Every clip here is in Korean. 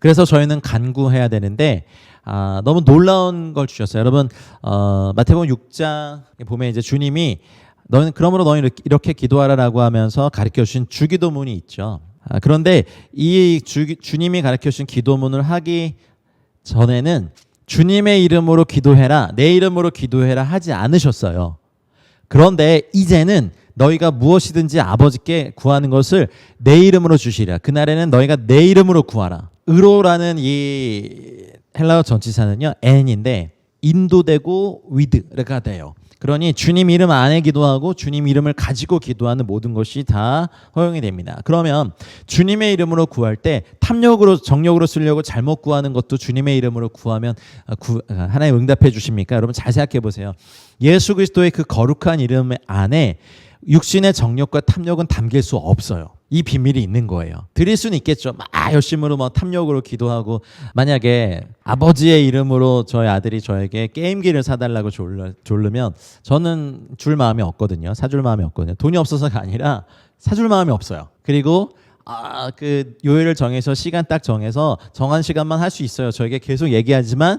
그래서 저희는 간구해야 되는데 너무 놀라운 걸 주셨어요. 여러분 마태복음 6장에 보면 이제 주님이 너는 이렇게 기도하라라고 하면서 가르쳐 주신 주기도문이 있죠. 그런데 이 주님이 가르쳐 주신 기도문을 하기 전에는 주님의 이름으로 기도해라, 내 이름으로 기도해라 하지 않으셨어요. 그런데 이제는 너희가 무엇이든지 아버지께 구하는 것을 내 이름으로 주시리라. 그날에는 너희가 내 이름으로 구하라. 의로라는 이 헬라어 전치사는요, n인데 인도되고 with가 돼요. 그러니 주님 이름 안에 기도하고 주님 이름을 가지고 기도하는 모든 것이 다 허용이 됩니다. 그러면 주님의 이름으로 구할 때 탐욕으로 정욕으로 쓰려고 잘못 구하는 것도 주님의 이름으로 구하면 하나님 응답해 주십니까? 여러분 잘 생각해 보세요. 예수 그리스도의 그 거룩한 이름 안에 육신의 정욕과 탐욕은 담길 수 없어요. 이 비밀이 있는 거예요. 드릴 수는 있겠죠. 막 열심으로 탐욕으로 기도하고, 만약에 아버지의 이름으로 저희 아들이 저에게 게임기를 사달라고 졸르면 저는 줄 마음이 없거든요. 사줄 마음이 없거든요. 돈이 없어서가 아니라 사줄 마음이 없어요. 그리고 그 요일을 정해서 시간 딱 정해서 정한 시간만 할 수 있어요. 저에게 계속 얘기하지만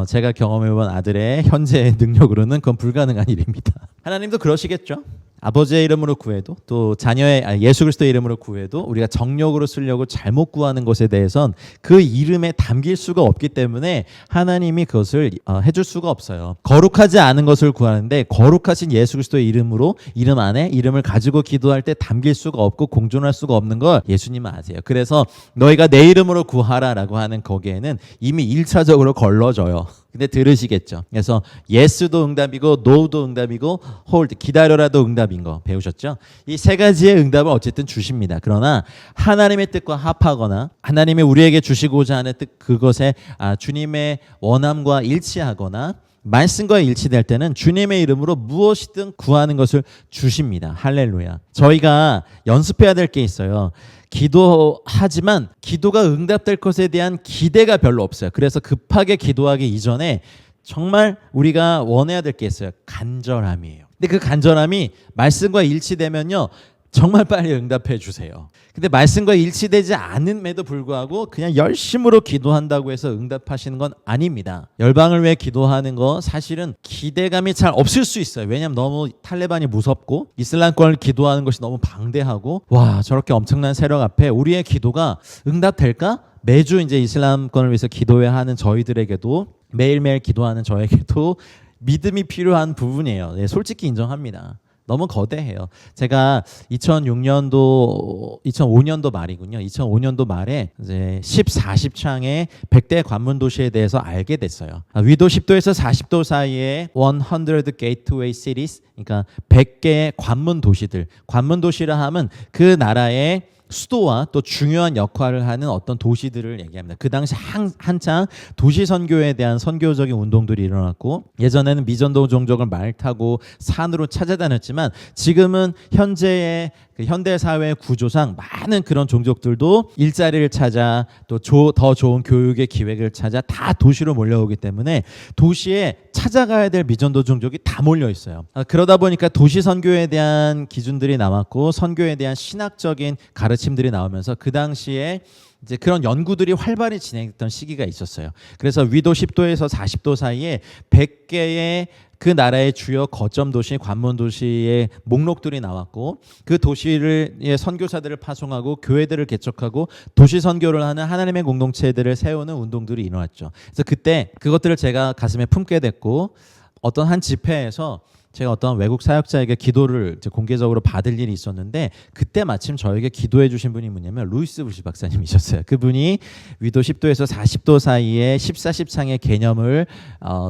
제가 경험해본 아들의 현재의 능력으로는 그건 불가능한 일입니다. 하나님도 그러시겠죠. 아버지의 이름으로 구해도, 또 자녀의 예수 그리스도의 이름으로 구해도 우리가 정욕으로 쓰려고 잘못 구하는 것에 대해선 그 이름에 담길 수가 없기 때문에 하나님이 그것을 해줄 수가 없어요. 거룩하지 않은 것을 구하는데 거룩하신 예수 그리스도의 이름으로, 이름 안에 이름을 가지고 기도할 때 담길 수가 없고 공존할 수가 없는 걸 예수님은 아세요. 그래서 너희가 내 이름으로 구하라라고 하는 거기에는 이미 1차적으로 걸러져요. 근데 들으시겠죠. 그래서 예스도 응답이고 노도 응답이고 홀드 기다려라도 응답인 거 배우셨죠? 이 세 가지의 응답을 어쨌든 주십니다. 그러나 하나님의 뜻과 합하거나 하나님이 우리에게 주시고자 하는 뜻, 그것에 주님의 원함과 일치하거나 말씀과 일치될 때는 주님의 이름으로 무엇이든 구하는 것을 주십니다. 할렐루야. 저희가 연습해야 될 게 있어요. 기도하지만 기도가 응답될 것에 대한 기대가 별로 없어요. 그래서 급하게 기도하기 이전에 정말 우리가 원해야 될 게 있어요. 간절함이에요. 근데 그 간절함이 말씀과 일치되면요, 정말 빨리 응답해 주세요. 근데 말씀과 일치되지 않음에도 불구하고 그냥 열심으로 기도한다고 해서 응답하시는 건 아닙니다. 열방을 위해 기도하는 거 사실은 기대감이 잘 없을 수 있어요. 왜냐하면 너무 탈레반이 무섭고 이슬람권을 기도하는 것이 너무 방대하고, 와, 저렇게 엄청난 세력 앞에 우리의 기도가 응답될까? 매주 이제 이슬람권을 위해서 기도해야 하는 저희들에게도, 매일매일 기도하는 저에게도 믿음이 필요한 부분이에요. 네, 솔직히 인정합니다. 너무 거대해요. 제가 2005년도 말이군요. 2005년도 말에 이제 10, 40창의 100대 관문 도시에 대해서 알게 됐어요. 위도 10도에서 40도 사이에 100 gateway cities, 그러니까 100개의 관문 도시들. 관문 도시라 하면 그 나라의 수도와 또 중요한 역할을 하는 어떤 도시들을 얘기합니다. 그 당시 한창 도시 선교에 대한 선교적인 운동들이 일어났고, 예전에는 미전도 종족을 말 타고 산으로 찾아다녔지만 지금은 현재의 그 현대 사회의 구조상 많은 그런 종족들도 일자리를 찾아 또 더 좋은 교육의 기획을 찾아 다 도시로 몰려오기 때문에 도시에 찾아가야 될 미전도 종족이 다 몰려 있어요. 그러다 보니까 도시 선교에 대한 기준들이 나왔고 선교에 대한 신학적인 가르침들이 나오면서 그 당시에 이제 그런 연구들이 활발히 진행됐던 시기가 있었어요. 그래서 위도 10도에서 40도 사이에 100개의 그 나라의 주요 거점 도시, 관문 도시의 목록들이 나왔고, 그 도시를 선교사들을 파송하고 교회들을 개척하고 도시 선교를 하는 하나님의 공동체들을 세우는 운동들이 일어났죠. 그래서 그때 그것들을 제가 가슴에 품게 됐고, 어떤 한 집회에서 제가 어떤 외국 사역자에게 기도를 공개적으로 받을 일이 있었는데, 그때 마침 저에게 기도해 주신 분이 뭐냐면 루이스 부시 박사님이셨어요. 그분이 위도 10도에서 40도 사이에 14, 10창의 개념을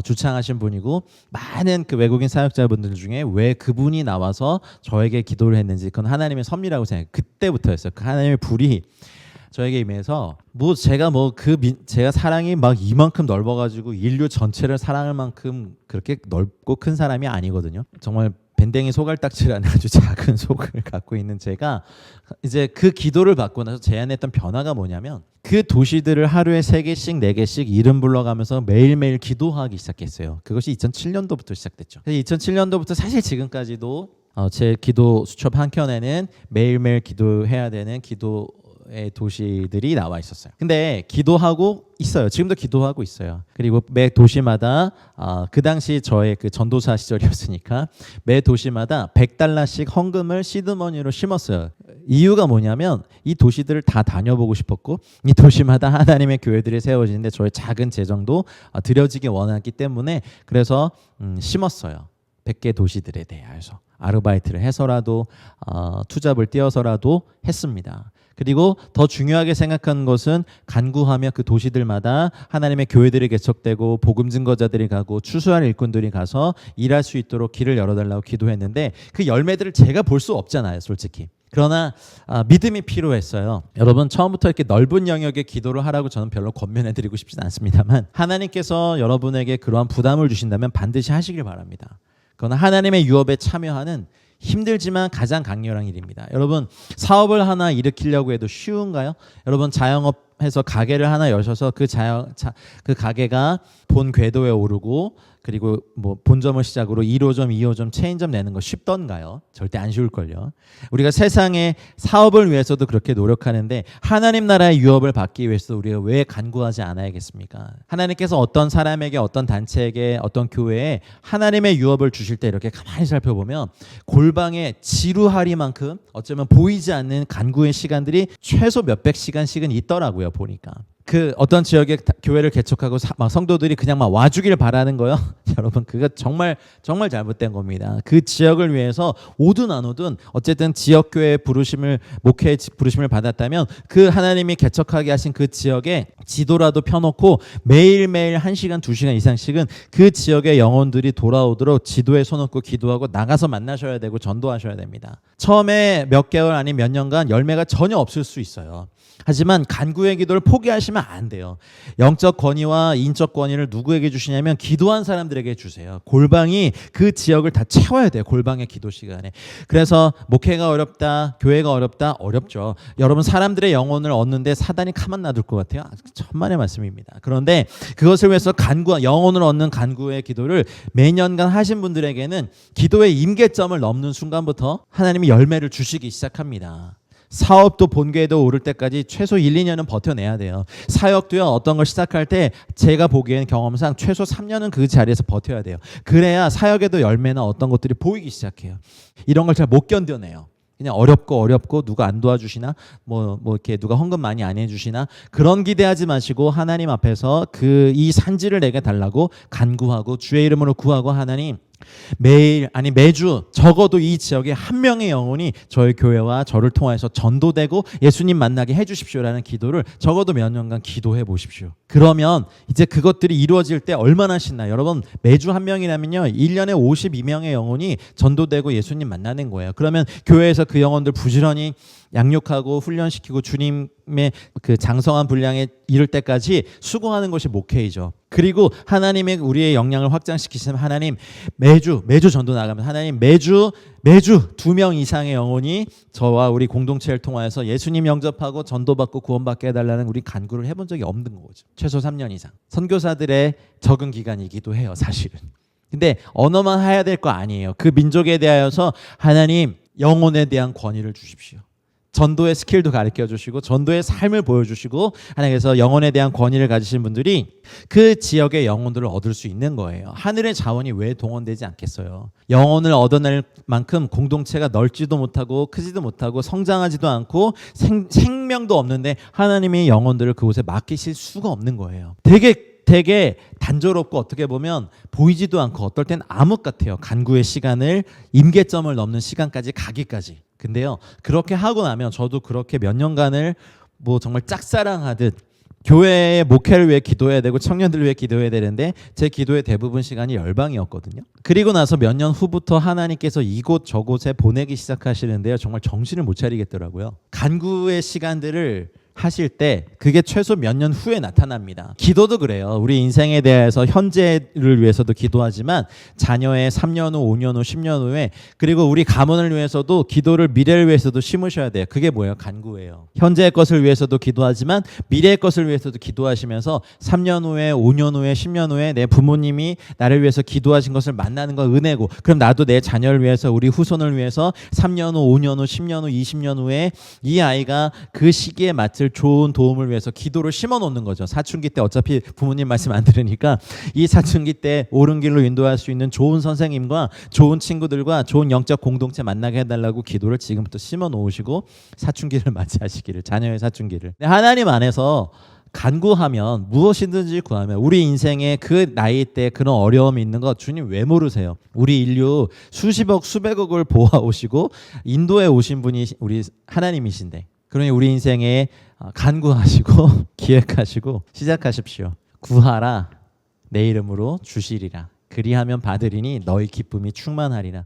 주창하신 분이고, 많은 그 외국인 사역자분들 중에 왜 그분이 나와서 저에게 기도를 했는지 그건 하나님의 섭리라고 생각해요. 그때부터였어요. 그 하나님의 불이 저에게 임해서 제가 사랑이 막 이만큼 넓어가지고 인류 전체를 사랑할 만큼 그렇게 넓고 큰 사람이 아니거든요. 정말 밴댕이 소갈딱지라는 아주 작은 속을 갖고 있는 제가 이제 그 기도를 받고 나서 제안했던 변화가 뭐냐면, 그 도시들을 하루에 3개씩 4개씩 이름 불러가면서 매일매일 기도하기 시작했어요. 그것이 2007년도부터 시작됐죠. 2007년도부터 사실 지금까지도 제 기도 수첩 한켠에는 매일매일 기도해야 되는 기도 기도의 도시들이 나와 있었어요. 근데 기도하고 있어요. 지금도 기도하고 있어요. 그리고 매 도시마다 그 당시 저의 그 전도사 시절이었으니까 매 도시마다 $100씩 헌금을 시드머니로 심었어요. 이유가 뭐냐면 이 도시들을 다 다녀보고 싶었고 이 도시마다 하나님의 교회들이 세워지는데 저의 작은 재정도 드려지기 원하기 때문에 그래서 심었어요. 100개 도시들에 대해서 아르바이트를 해서라도 투잡을 띄어서라도 했습니다. 그리고 더 중요하게 생각하는 것은 간구하며 그 도시들마다 하나님의 교회들이 개척되고 복음 증거자들이 가고 추수할 일꾼들이 가서 일할 수 있도록 길을 열어달라고 기도했는데 그 열매들을 제가 볼 수 없잖아요, 솔직히. 그러나 믿음이 필요했어요. 여러분 처음부터 이렇게 넓은 영역의 기도를 하라고 저는 별로 권면해드리고 싶진 않습니다만 하나님께서 여러분에게 그러한 부담을 주신다면 반드시 하시길 바랍니다. 그건 하나님의 유업에 참여하는 힘들지만 가장 강렬한 일입니다. 여러분 사업을 하나 일으키려고 해도 쉬운가요? 여러분 자영업해서 가게를 하나 여셔서 그 가게가 본 궤도에 오르고 그리고 뭐 본점을 시작으로 1호점, 2호점, 체인점 내는 거 쉽던가요? 절대 안 쉬울걸요. 우리가 세상의 사업을 위해서도 그렇게 노력하는데 하나님 나라의 유업을 받기 위해서 우리가 왜 간구하지 않아야겠습니까? 하나님께서 어떤 사람에게, 어떤 단체에게, 어떤 교회에 하나님의 유업을 주실 때 이렇게 가만히 살펴보면 골방에 지루하리만큼 어쩌면 보이지 않는 간구의 시간들이 최소 몇백 시간씩은 있더라고요, 보니까. 그 어떤 지역에 교회를 개척하고 막 성도들이 그냥 막 와주길 바라는 거요. 여러분 그거 정말 잘못된 겁니다. 그 지역을 위해서 오든 안 오든 어쨌든 지역 교회 부르심을 목회의 부르심을 받았다면 그 하나님이 개척하게 하신 그 지역에 지도라도 펴놓고 매일매일 1시간 2시간 이상씩은 그 지역의 영혼들이 돌아오도록 지도에 손놓고 기도하고 나가서 만나셔야 되고 전도하셔야 됩니다. 처음에 몇 개월 아니면 몇 년간 열매가 전혀 없을 수 있어요. 하지만 간구의 기도를 포기하시면 안 돼요. 영적 권위와 인적 권위를 누구에게 주시냐면 기도한 사람들에게 주세요. 골방이 그 지역을 다 채워야 돼요. 골방의 기도 시간에. 그래서 목회가 어렵다, 교회가 어렵다, 어렵죠. 여러분 사람들의 영혼을 얻는데 사단이 가만 놔둘 것 같아요. 천만의 말씀입니다. 그런데 그것을 위해서 영혼을 얻는 간구의 기도를 매년간 하신 분들에게는 기도의 임계점을 넘는 순간부터 하나님이 열매를 주시기 시작합니다. 사업도 본궤도 오를 때까지 최소 1, 2년은 버텨내야 돼요. 사역도요, 어떤 걸 시작할 때 제가 보기에는 경험상 최소 3년은 그 자리에서 버텨야 돼요. 그래야 사역에도 열매나 어떤 것들이 보이기 시작해요. 이런 걸 잘 못 견뎌내요. 그냥 어렵고 누가 안 도와주시나 뭐 이렇게 누가 헌금 많이 안 해주시나 그런 기대하지 마시고 하나님 앞에서 이 산지를 내게 달라고 간구하고 주의 이름으로 구하고 하나님 매일 아니 매주 적어도 이 지역에 한 명의 영혼이 저희 교회와 저를 통해서 전도되고 예수님 만나게 해주십시오라는 기도를 적어도 몇 년간 기도해 보십시오. 그러면 이제 그것들이 이루어질 때 얼마나 신나요. 여러분 매주 한 명이라면요 1년에 52명의 영혼이 전도되고 예수님 만나는 거예요. 그러면 교회에서 그 영혼들 부지런히 양육하고 훈련시키고 주님의 그 장성한 분량에 이를 때까지 수고하는 것이 목회이죠. 그리고 하나님의 우리의 역량을 확장시키시면 하나님 매주 전도 나가면 하나님 매주 2명 이상의 영혼이 저와 우리 공동체를 통하여서 예수님 영접하고 전도받고 구원받게 해달라는 우리 간구를 해본 적이 없는 거죠. 최소 3년 이상. 선교사들의 적응 기간이기도 해요, 사실은. 근데 언어만 해야 될 거 아니에요. 그 민족에 대하여서 하나님 영혼에 대한 권위를 주십시오. 전도의 스킬도 가르쳐 주시고 전도의 삶을 보여주시고 하나님께서 영혼에 대한 권위를 가지신 분들이 그 지역의 영혼들을 얻을 수 있는 거예요. 하늘의 자원이 왜 동원되지 않겠어요. 영혼을 얻어낼 만큼 공동체가 넓지도 못하고 크지도 못하고 성장하지도 않고 생명도 없는데 하나님의 영혼들을 그곳에 맡기실 수가 없는 거예요. 되게 단조롭고 어떻게 보면 보이지도 않고 어떨 땐 암흑 같아요. 간구의 시간을 임계점을 넘는 시간까지 가기까지. 근데요 그렇게 하고 나면 저도 그렇게 몇 년간을 뭐 정말 짝사랑하듯 교회의 목회를 위해 기도해야 되고 청년들을 위해 기도해야 되는데 제 기도의 대부분 시간이 열방이었거든요. 그리고 나서 몇 년 후부터 하나님께서 이곳 저곳에 보내기 시작하시는데요 정말 정신을 못 차리겠더라고요. 간구의 시간들을 하실 때 그게 최소 몇 년 후에 나타납니다. 기도도 그래요. 우리 인생에 대해서 현재를 위해서도 기도하지만 자녀의 3년 후, 5년 후, 10년 후에 그리고 우리 가문을 위해서도 기도를 미래를 위해서도 심으셔야 돼요. 그게 뭐예요? 간구예요. 현재의 것을 위해서도 기도하지만 미래의 것을 위해서도 기도하시면서 3년 후에, 5년 후에, 10년 후에 내 부모님이 나를 위해서 기도하신 것을 만나는 건 은혜고 그럼 나도 내 자녀를 위해서 우리 후손을 위해서 3년 후, 5년 후, 10년 후, 20년 후에 이 아이가 그 시기에 맞을 좋은 도움을 위해서 기도를 심어 놓는 거죠. 사춘기 때 어차피 부모님 말씀 안 들으니까 이 사춘기 때 옳은 길로 인도할 수 있는 좋은 선생님과 좋은 친구들과 좋은 영적 공동체 만나게 해달라고 기도를 지금부터 심어 놓으시고 사춘기를 맞이하시기를, 자녀의 사춘기를. 하나님 안에서 간구하면 무엇이든지 구하면 우리 인생에 그 나이 때 그런 어려움이 있는 거 주님 왜 모르세요? 우리 인류 수십억 수백억을 보아오시고 인도에 오신 분이 우리 하나님이신데 그러니 우리 인생에 간구하시고 기획하시고 시작하십시오. 구하라 내 이름으로 주시리라 그리하면 받으리니 너희 기쁨이 충만하리라.